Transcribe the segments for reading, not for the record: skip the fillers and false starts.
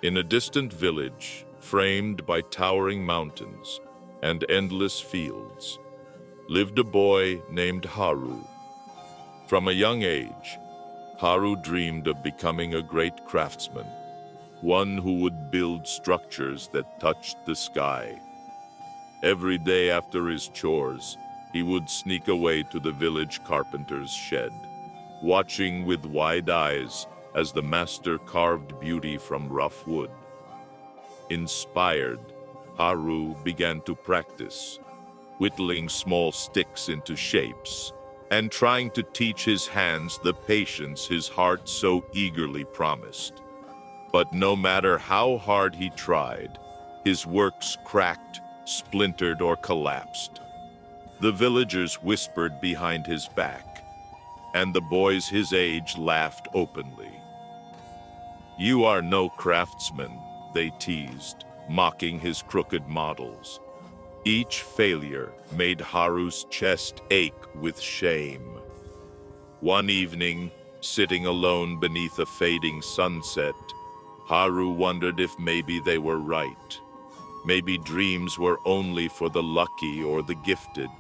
In a distant village, framed by towering mountains and endless fields, lived a boy named Haru. From a young age, Haru dreamed of becoming a great craftsman, one who would build structures that touched the sky. Every day after his chores, he would sneak away to the village carpenter's shed, watching with wide eyes as the master carved beauty from rough wood. Inspired, Haru began to practice, whittling small sticks into shapes and trying to teach his hands the patience his heart so eagerly promised. But no matter how hard he tried, his works cracked, splintered, or collapsed. The villagers whispered behind his back, and the boys his age laughed openly. "You are no craftsman," they teased, mocking his crooked models. Each failure made Haru's chest ache with shame. One evening, sitting alone beneath a fading sunset, Haru wondered if maybe they were right. Maybe dreams were only for the lucky or the gifted.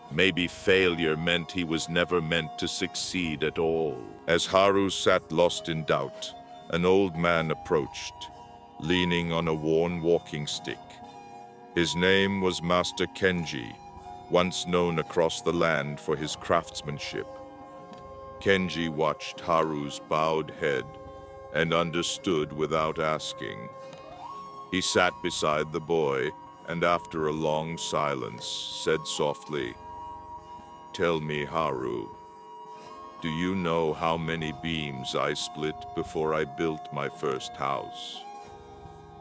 Maybe failure meant he was never meant to succeed at all. As Haru sat lost in doubt, an old man approached, leaning on a worn walking stick. His name was Master Kenji, once known across the land for his craftsmanship. Kenji watched Haru's bowed head and understood without asking. He sat beside the boy and after a long silence said softly, "Tell me, Haru, do you know how many beams I split before I built my first house?"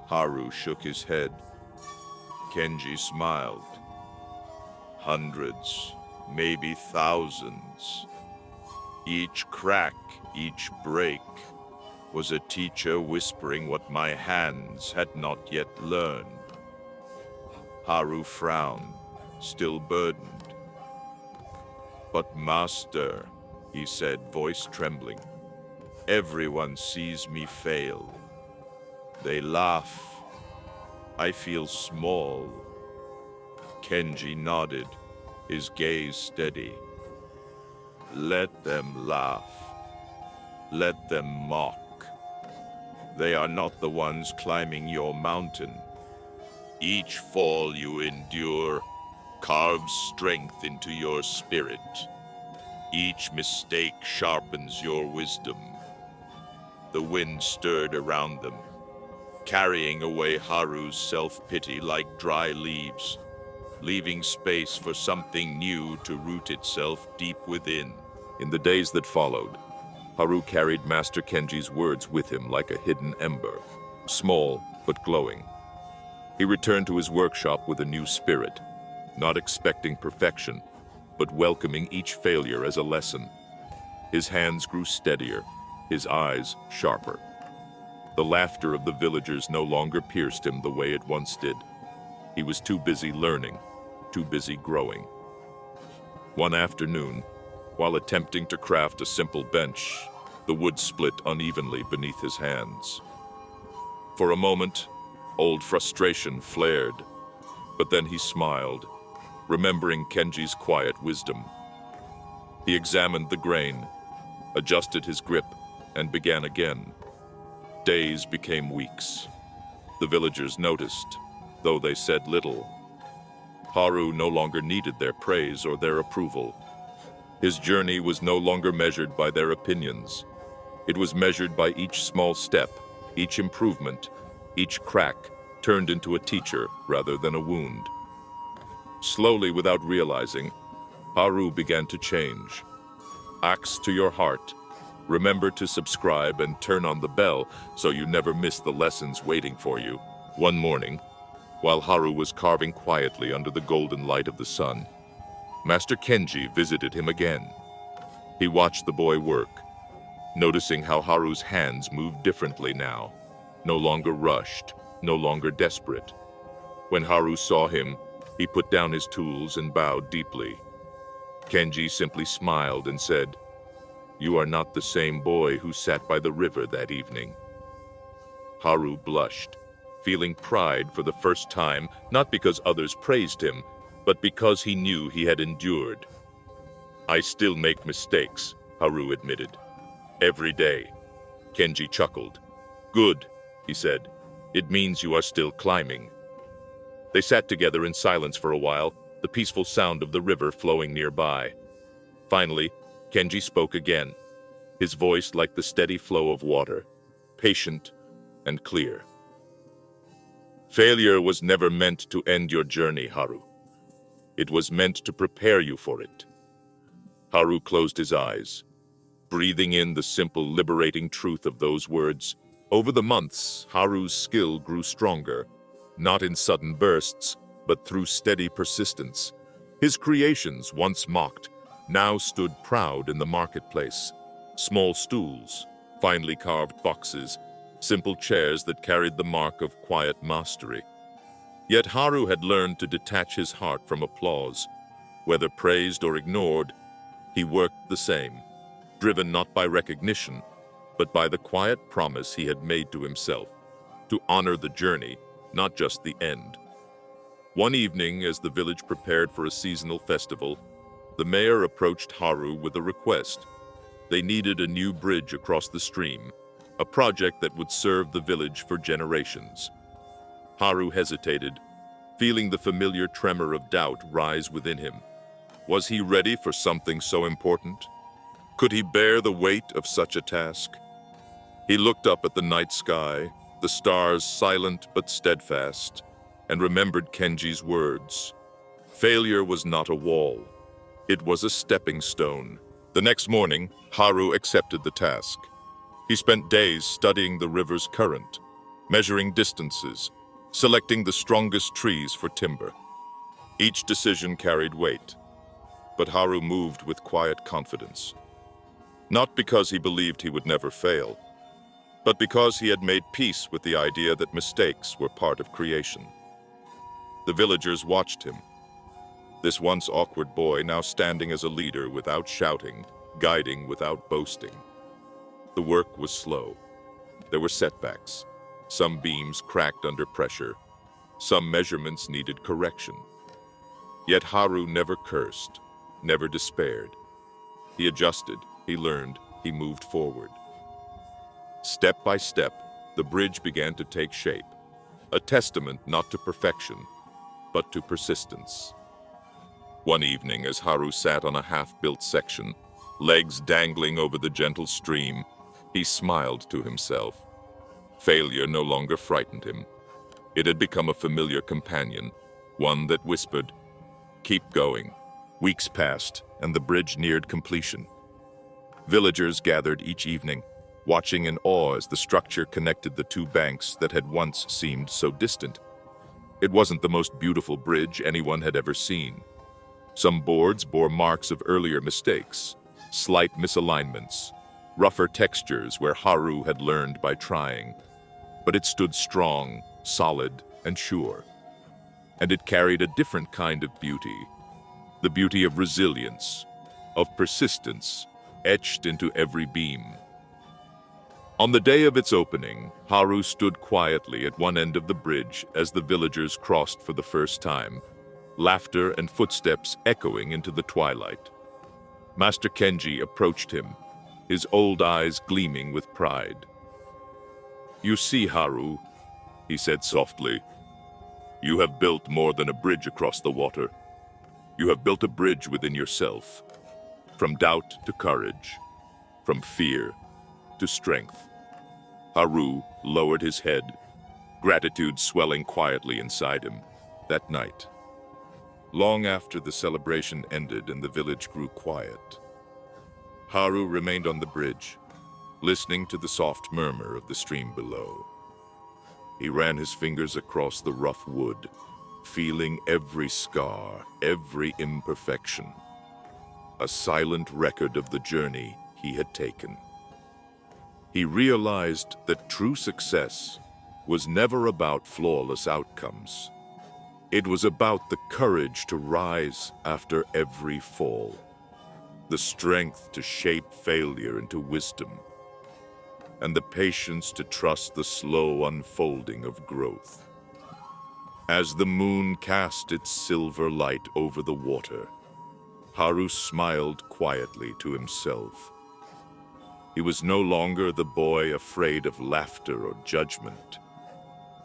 Haru shook his head. Kenji smiled. "Hundreds, maybe thousands. Each crack, each break was a teacher whispering what my hands had not yet learned." Haru frowned, still burdened. "But Master," he said, voice trembling, "everyone sees me fail. They laugh. I feel small." Kenji nodded, his gaze steady. "Let them laugh. Let them mock. They are not the ones climbing your mountain. Each fall you endure carves strength into your spirit. Each mistake sharpens your wisdom." The wind stirred around them, carrying away Haru's self-pity like dry leaves, leaving space for something new to root itself deep within. In the days that followed, Haru carried Master Kenji's words with him like a hidden ember, small but glowing. He returned to his workshop with a new spirit, not expecting perfection, but welcoming each failure as a lesson. His hands grew steadier, his eyes sharper. The laughter of the villagers no longer pierced him the way it once did. He was too busy learning, too busy growing. One afternoon, while attempting to craft a simple bench, the wood split unevenly beneath his hands. For a moment, old frustration flared, but then he smiled, remembering Kenji's quiet wisdom. He examined the grain, adjusted his grip, and began again. Days became weeks. The villagers noticed, though they said little. Haru no longer needed their praise or their approval. His journey was no longer measured by their opinions. It was measured by each small step, each improvement, each crack turned into a teacher rather than a wound. Slowly, without realizing, Haru began to change. Axe to your heart. Remember to subscribe and turn on the bell so you never miss the lessons waiting for you. One morning, while Haru was carving quietly under the golden light of the sun, Master Kenji visited him again. He watched the boy work, noticing how Haru's hands moved differently now, no longer rushed, no longer desperate. When Haru saw him, he put down his tools and bowed deeply. Kenji simply smiled and said, "You are not the same boy who sat by the river that evening." Haru blushed, feeling pride for the first time, not because others praised him, but because he knew he had endured. "I still make mistakes," Haru admitted. "Every day." Kenji chuckled. "Good," he said. "It means you are still climbing." They sat together in silence for a while, the peaceful sound of the river flowing nearby. Finally, Kenji spoke again, his voice like the steady flow of water, patient and clear. "Failure was never meant to end your journey, Haru. It was meant to prepare you for it." Haru closed his eyes, breathing in the simple, liberating truth of those words. Over the months, Haru's skill grew stronger, not in sudden bursts, but through steady persistence. His creations, once mocked, now stood proud in the marketplace. Small stools, finely carved boxes, simple chairs that carried the mark of quiet mastery. Yet Haru had learned to detach his heart from applause. Whether praised or ignored, he worked the same, driven not by recognition, but by the quiet promise he had made to himself, to honor the journey, not just the end. One evening, as the village prepared for a seasonal festival, the mayor approached Haru with a request. They needed a new bridge across the stream, a project that would serve the village for generations. Haru hesitated, feeling the familiar tremor of doubt rise within him. Was he ready for something so important? Could he bear the weight of such a task? He looked up at the night sky, the stars silent but steadfast, and remembered Kenji's words. Failure was not a wall. It was a stepping stone. The next morning, Haru accepted the task. He spent days studying the river's current, measuring distances, selecting the strongest trees for timber. Each decision carried weight, but Haru moved with quiet confidence. Not because he believed he would never fail, but because he had made peace with the idea that mistakes were part of creation. The villagers watched him. This once awkward boy now standing as a leader without shouting, guiding without boasting. The work was slow. There were setbacks. Some beams cracked under pressure. Some measurements needed correction. Yet Haru never cursed, never despaired. He adjusted, he learned, he moved forward. Step by step, the bridge began to take shape, a testament not to perfection, but to persistence. One evening, as Haru sat on a half-built section, legs dangling over the gentle stream, he smiled to himself. Failure no longer frightened him. It had become a familiar companion, one that whispered, "Keep going." Weeks passed, and the bridge neared completion. Villagers gathered each evening, watching in awe as the structure connected the two banks that had once seemed so distant. It wasn't the most beautiful bridge anyone had ever seen. Some boards bore marks of earlier mistakes, slight misalignments, rougher textures where Haru had learned by trying. But it stood strong, solid, and sure. And it carried a different kind of beauty, the beauty of resilience, of persistence, etched into every beam. On the day of its opening, Haru stood quietly at one end of the bridge as the villagers crossed for the first time, laughter and footsteps echoing into the twilight. Master Kenji approached him, his old eyes gleaming with pride. "You see, Haru," he said softly, "you have built more than a bridge across the water. You have built a bridge within yourself, from doubt to courage, from fear to strength." Haru lowered his head, gratitude swelling quietly inside him. That night, long after the celebration ended and the village grew quiet, Haru remained on the bridge, listening to the soft murmur of the stream below. He ran his fingers across the rough wood, feeling every scar, every imperfection, a silent record of the journey he had taken. He realized that true success was never about flawless outcomes. It was about the courage to rise after every fall, the strength to shape failure into wisdom, and the patience to trust the slow unfolding of growth. As the moon cast its silver light over the water, Haru smiled quietly to himself. He was no longer the boy afraid of laughter or judgment.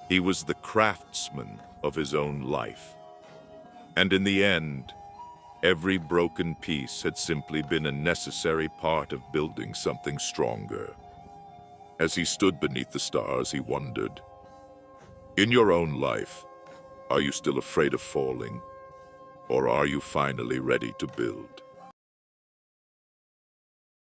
He was the craftsman of his own life. And in the end, every broken piece had simply been a necessary part of building something stronger. As he stood beneath the stars, he wondered, in your own life, are you still afraid of falling? Or are you finally ready to build?